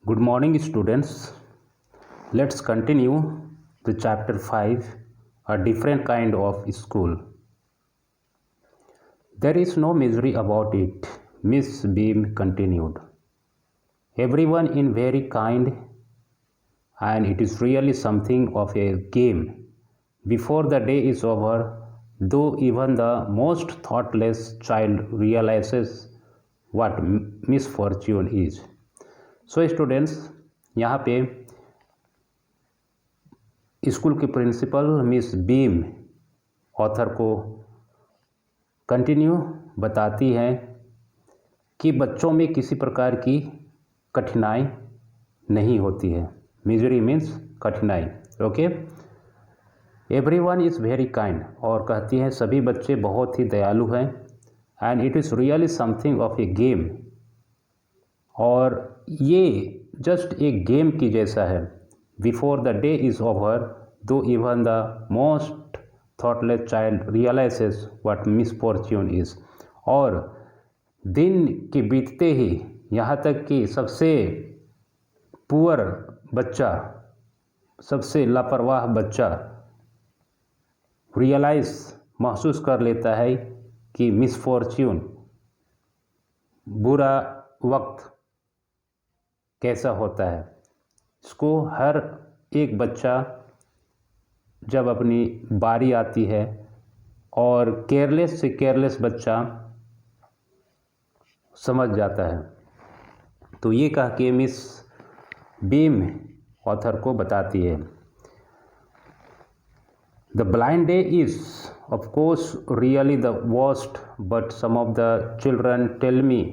Good morning, students. Let's continue the chapter 5, a different kind of school. There is no misery about it, Miss Beam continued. Everyone is very kind, and it is really something of a game. Before the day is over, though even the most thoughtless child realizes what misfortune is. So students, यहाँ पे school के principal miss Beam author को continue बताती हैं कि बच्चों में किसी प्रकार की कठिनाई नहीं होती है। मिजरी मीन्स कठिनाई। Okay, everyone is very kind, और कहती हैं सभी बच्चे बहुत ही दयालु हैं। And it is really something of a game, और ये जस्ट एक गेम की जैसा है। Before the day is over, though even the most thoughtless child realises what misfortune is, और दिन के बीतते ही यहाँ तक कि सबसे पुअर बच्चा, सबसे लापरवाह बच्चा रियलाइज महसूस कर लेता है कि मिसफॉर्च्यून, बुरा वक्त कैसा होता है। इसको हर एक बच्चा जब अपनी बारी आती है, और केयरलेस से केयरलेस बच्चा समझ जाता है। तो ये कह के मिस बीम ऑथर को बताती है, the blind day is of course really the worst, but some of the children tell me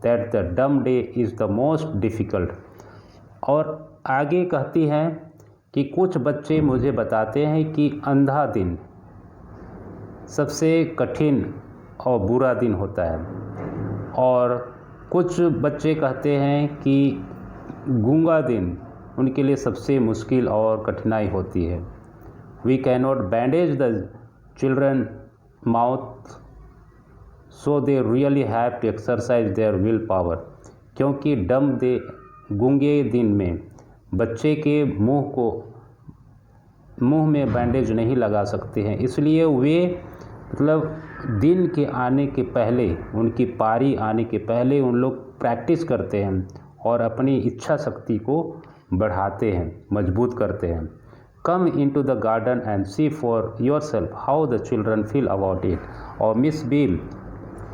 that the dumb day is the most difficult. और आगे कहती हैं कि कुछ बच्चे मुझे बताते हैं कि अंधा दिन सबसे कठिन और बुरा दिन होता है, और कुछ बच्चे कहते हैं कि गूंगा दिन उनके लिए सबसे मुश्किल और कठिनाई होती है। We cannot bandage the children mouth, so they really have to exercise their will power, क्योंकि डम डे, गूंगे दिन में बच्चे के मुंह में बैंडेज नहीं लगा सकते हैं, इसलिए वे मतलब दिन के आने के पहले, उनकी पारी आने के पहले उन लोग प्रैक्टिस करते हैं और अपनी इच्छा शक्ति को बढ़ाते हैं, मजबूत करते हैं। Come into the garden and see for yourself how the children feel about it. और मिस बीम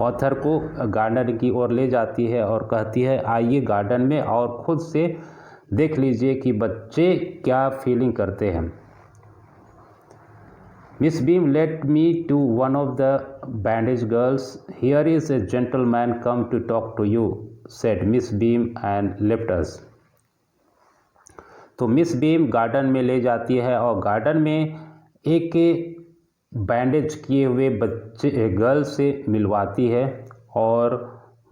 ऑथर को गार्डन की ओर ले जाती है और कहती है, आइए गार्डन में और ख़ुद से देख लीजिए कि बच्चे क्या फीलिंग करते हैं। Miss Beam let me to one of the bandage girls, here is a gentleman come to talk to you, said Miss Beam and left us. तो मिस बीम गार्डन में ले जाती है और गार्डन में एक बैंडेज किए हुए बच्चे गर्ल से मिलवाती है, और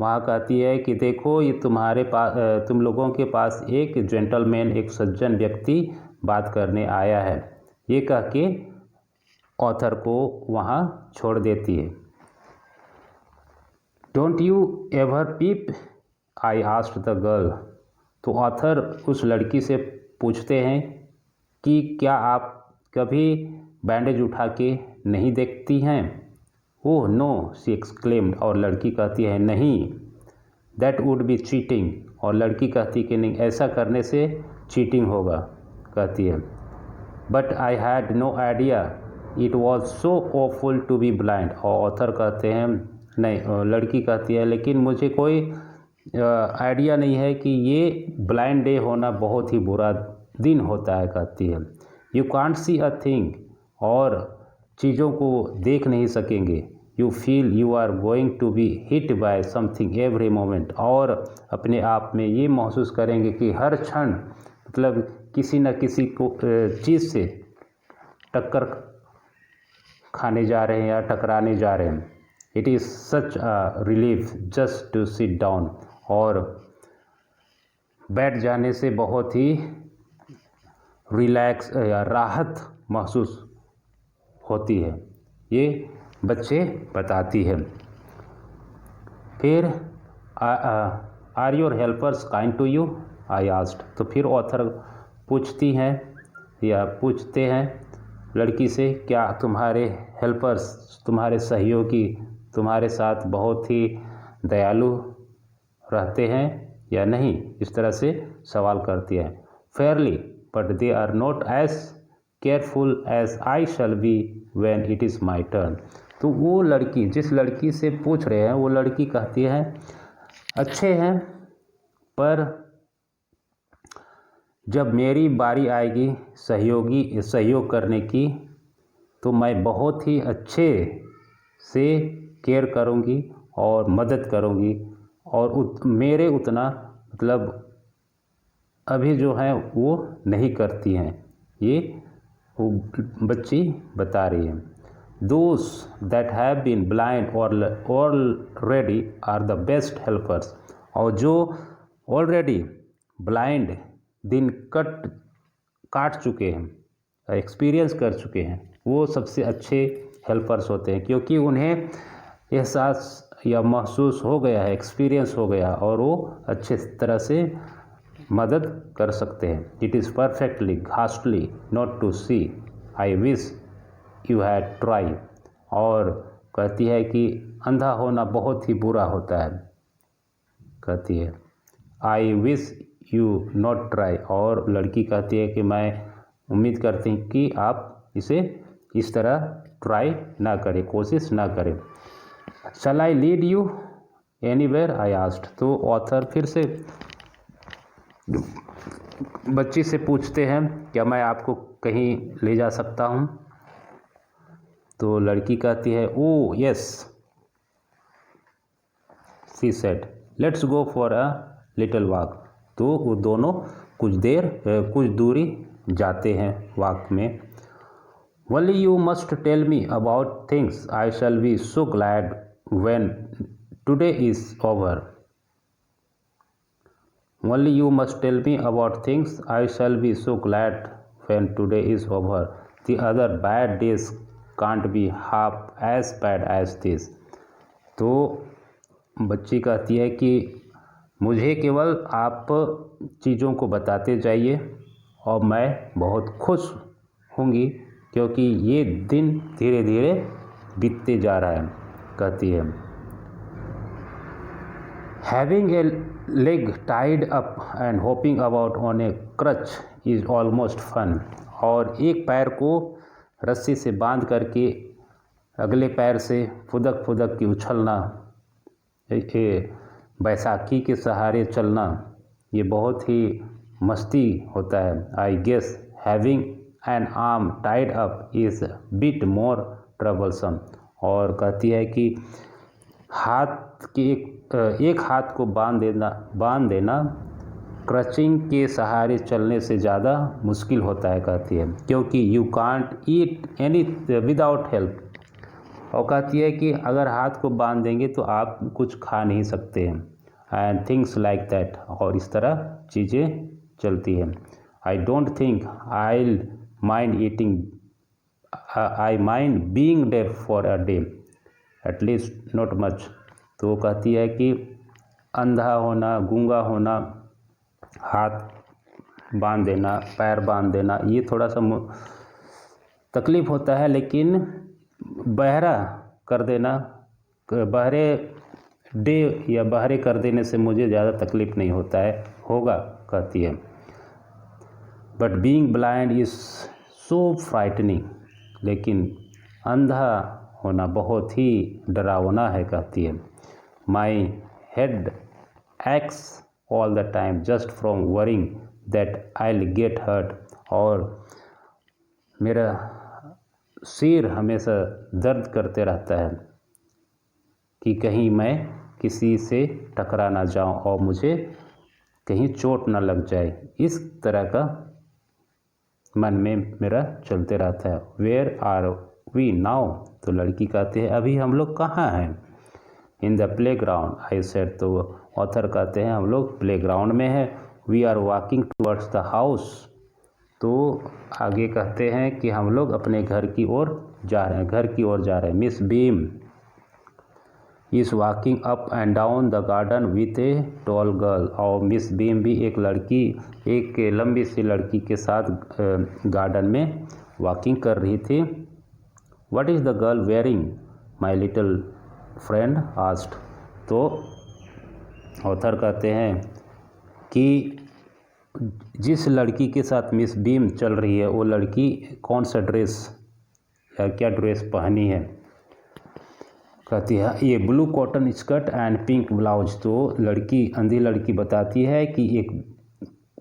वहाँ कहती है कि देखो ये तुम्हारे पास, तुम लोगों के पास एक जेंटलमैन, एक सज्जन व्यक्ति बात करने आया है। ये कह के ऑथर को वहाँ छोड़ देती है। Don't you ever peep, I asked the girl. तो ऑथर उस लड़की से पूछते हैं कि क्या आप कभी बैंडेज उठा के नहीं देखती हैं। ओह नो, शी एक्सक्लेम्ड, और लड़की कहती है नहीं, दैट वुड बी चीटिंग, और लड़की कहती कि नहीं, ऐसा करने से चीटिंग होगा, कहती है। But I had no idea it was so awful to be blind, और ऑथर कहते हैं नहीं, लड़की कहती है लेकिन मुझे कोई आइडिया नहीं है कि ये ब्लाइंड डे होना बहुत ही बुरा दिन होता है, कहती है। You can't see a thing, और चीज़ों को देख नहीं सकेंगे। You feel you are going to be hit by something every moment, और अपने आप में ये महसूस करेंगे कि हर क्षण मतलब किसी न किसी को चीज़ से टक्कर खाने जा रहे हैं या टकराने जा रहे हैं। It is such a relief just to sit down, और बैठ जाने से बहुत ही रिलैक्स या राहत महसूस होती है, ये बच्चे बताती है। फिर are your helpers kind to you, I asked. तो फिर ऑथर पूछती हैं या पूछते हैं लड़की से, क्या तुम्हारे हेल्पर्स, तुम्हारे सहयोगी तुम्हारे साथ बहुत ही दयालु रहते हैं या नहीं, इस तरह से सवाल करती है। Fairly but they are not as careful as I shall be when it is my turn. तो वो लड़की, जिस लड़की से पूछ रहे हैं, वो लड़की कहती है अच्छे हैं, पर जब मेरी बारी आएगी सहयोग करने की तो मैं बहुत ही अच्छे से केयर करूँगी और मदद करूँगी, और मेरे उतना मतलब अभी जो है वो नहीं करती हैं, ये वो बच्ची बता रही है। Those that have been blind already are the best helpers। और जो ऑलरेडी ब्लाइंड, दिन काट चुके हैं, एक्सपीरियंस कर चुके हैं, वो सबसे अच्छे हेल्पर्स होते हैं, क्योंकि उन्हें एहसास या महसूस हो गया है, एक्सपीरियंस हो गया, और वो अच्छे तरह से मदद कर सकते हैं। It is perfectly ghastly not to see, I wish you had try. और कहती है कि अंधा होना बहुत ही बुरा होता है, कहती है आई विश यू नॉट ट्राई। और लड़की कहती है कि मैं उम्मीद करती हूँ कि आप इसे इस तरह ट्राई ना करें, कोशिश ना करें। Shall I lead you anywhere I asked. तो ऑथर फिर से बच्ची से पूछते हैं, क्या मैं आपको कहीं ले जा सकता हूँ? तो लड़की कहती है oh yes, she said let's go for a little walk. तो वो दोनों कुछ दूरी जाते हैं वॉक में। Only you must tell me about things, I shall be so glad when today is over. Only you must tell me about things, I shall be so glad when today is over. The other bad days can't be half as bad as this। तो बच्ची कहती है कि मुझे केवल आप चीज़ों को बताते जाइए और मैं बहुत खुश होंगी, क्योंकि ये दिन धीरे धीरे बीतते जा रहा है। कहती है Having a leg tied up and hopping about on a crutch is almost fun। और एक पैर को रस्सी से बांध करके अगले पैर से फुदक फुदक के उछलना, बैसाखी के सहारे चलना, ये बहुत ही मस्ती होता है। I guess having an arm tied up is bit more troublesome. और कहती है कि हाथ के एक हाथ को बांध देना क्रचिंग के सहारे चलने से ज़्यादा मुश्किल होता है, कहती है, क्योंकि you can't eat any without help. और कहती है कि अगर हाथ को बांध देंगे तो आप कुछ खा नहीं सकते हैं, एंड थिंग्स लाइक दैट। और इस तरह चीज़ें चलती हैं। I don't think I mind being deaf for a day, at least not much. तो वो कहती है कि अंधा होना, गूंगा होना, हाथ बांध देना, पैर बांध देना, ये थोड़ा सा तकलीफ़ होता है, लेकिन बहरा कर देना, बहरे डे या बहरे कर देने से मुझे ज़्यादा तकलीफ़ नहीं होगा, कहती है। But being blind is so frightening, लेकिन अंधा होना बहुत ही डरावना है, कहती है। My head aches all the time just from worrying that I will get hurt. और मेरा सिर हमेशा दर्द करते रहता है कि कहीं मैं किसी से टकरा ना जाऊं और मुझे कहीं चोट ना लग जाए। इस तरह का मन में मेरा चलते रहता है। Where are we now? तो लड़की कहती है अभी हम लोग कहाँ हैं? In the playground I said. तो ऑथर कहते हैं हम लोग प्ले ग्राउंड में हैं। We are walking towards the house. तो आगे कहते हैं कि हम लोग अपने घर की ओर जा रहे हैं, Miss beam is walking up and down the garden with a tall girl. और मिस बीम भी एक लड़की, एक लंबी सी लड़की के साथ गार्डन में वॉकिंग कर रही थी। What is the girl wearing my little friend asked. तो ऑथर कहते हैं कि जिस लड़की के साथ मिस बीम चल रही है वो लड़की कौन सा ड्रेस या क्या ड्रेस पहनी है। कहती है ये blue cotton skirt and pink blouse. तो लड़की, अंधी लड़की बताती है कि एक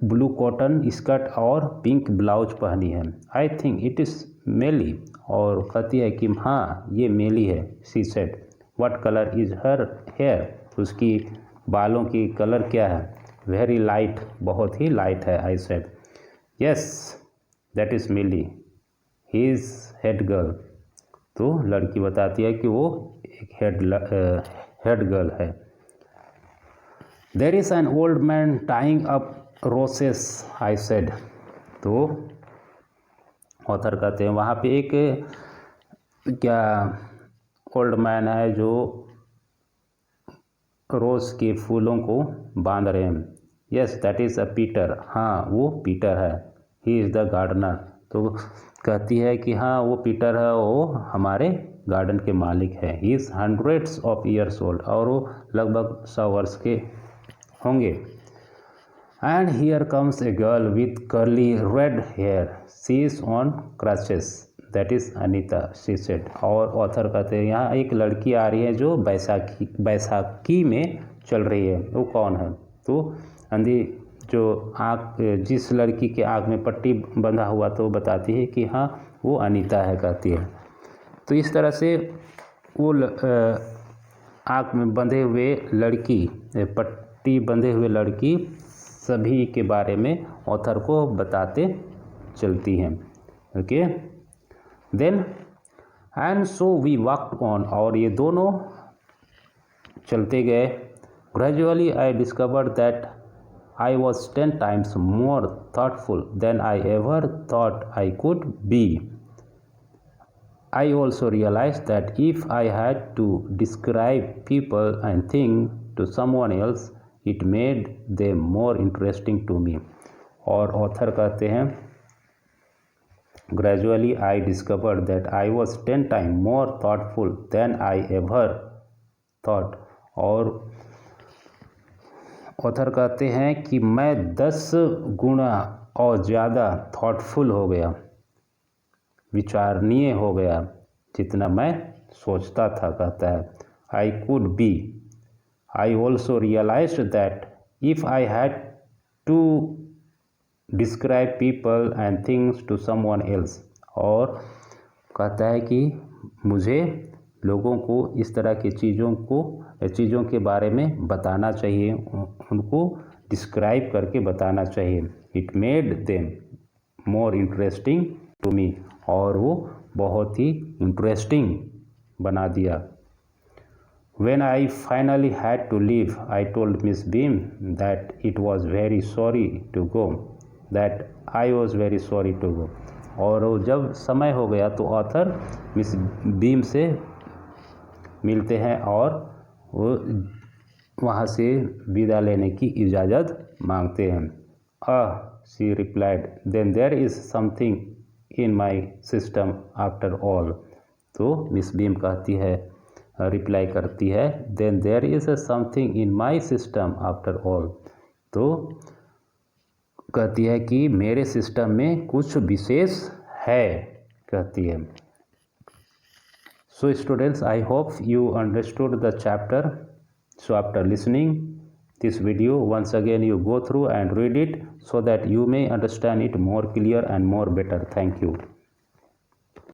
ब्लू कॉटन स्कर्ट और पिंक ब्लाउज पहनी है। आई थिंक इट इज़ मेली। और कहती है कि हाँ ये मेली है। She said. What colour is her hair. उसकी बालों की कलर क्या है। वेरी लाइट, बहुत ही लाइट है। I said yes that is मेली, ही इज़ हेड गर्ल। तो लड़की बताती है कि वो एक हेड गर्ल है। There is an old man tying up roses. I said. तो ऑथर कहते हैं वहाँ पे एक क्या ओल्ड मैन है जो रोज़ के फूलों को बांध रहे हैं। Yes that is a Peter. हाँ वो पीटर है। He is the gardener. तो कहती है कि हाँ वो पीटर है, वो हमारे गार्डन के मालिक है। He is hundreds of years old. और वो लगभग 100 वर्ष के होंगे। And here comes a girl with curly red hair, she is on crutches, that is Anita, she said. और ऑथर कहते हैं यहाँ एक लड़की आ रही है जो बैसाखी में चल रही है। वो कौन है। तो अंधी जो आँख, जिस लड़की के आँख में पट्टी बंधा हुआ तो बताती है कि हाँ वो अनीता है। कहती है तो इस तरह से वो आँख में बंधे हुए लड़की, पट्टी बंधे हुए लड़की सभी के बारे में ऑथर को बताते चलती हैं। Okay then and so we walked on. और ये दोनों चलते गए। Gradually I discovered that I was 10 times more thoughtful than I ever thought I could be. I also realized that if I had to describe people and things to someone else, it made them more interesting to me. और author कहते हैं Gradually I discovered that I was 10 times more thoughtful than I ever thought. और author कहते हैं कि मैं 10 गुना और ज़्यादा थॉटफुल हो गया, विचारणीय हो गया जितना मैं सोचता था। कहता है I could be. I also realised that if I had to describe people and things to someone else. और कहता है कि मुझे लोगों को इस तरह की चीज़ों के बारे में बताना चाहिए, उनको डिस्क्राइब करके बताना चाहिए। It made them more interesting to me. और वो बहुत ही इंटरेस्टिंग बना दिया। When I finally had to leave, I told Miss Beam that it was very sorry to go, that I was very sorry to go. और जब समय हो गया तो ऑथर मिस बीम से मिलते हैं और वो वहाँ से विदा लेने की इजाज़त मांगते हैं। She replied then there is something in my system after all. तो मिस बीम कहती है, रिप्लाई करती है then there is something in my system after all. तो कहती है कि मेरे सिस्टम में कुछ विशेष है। कहती है So students, I hope you understood the chapter. So after listening this video, once again you go through and read it so that you may understand it more clear and more better. Thank you.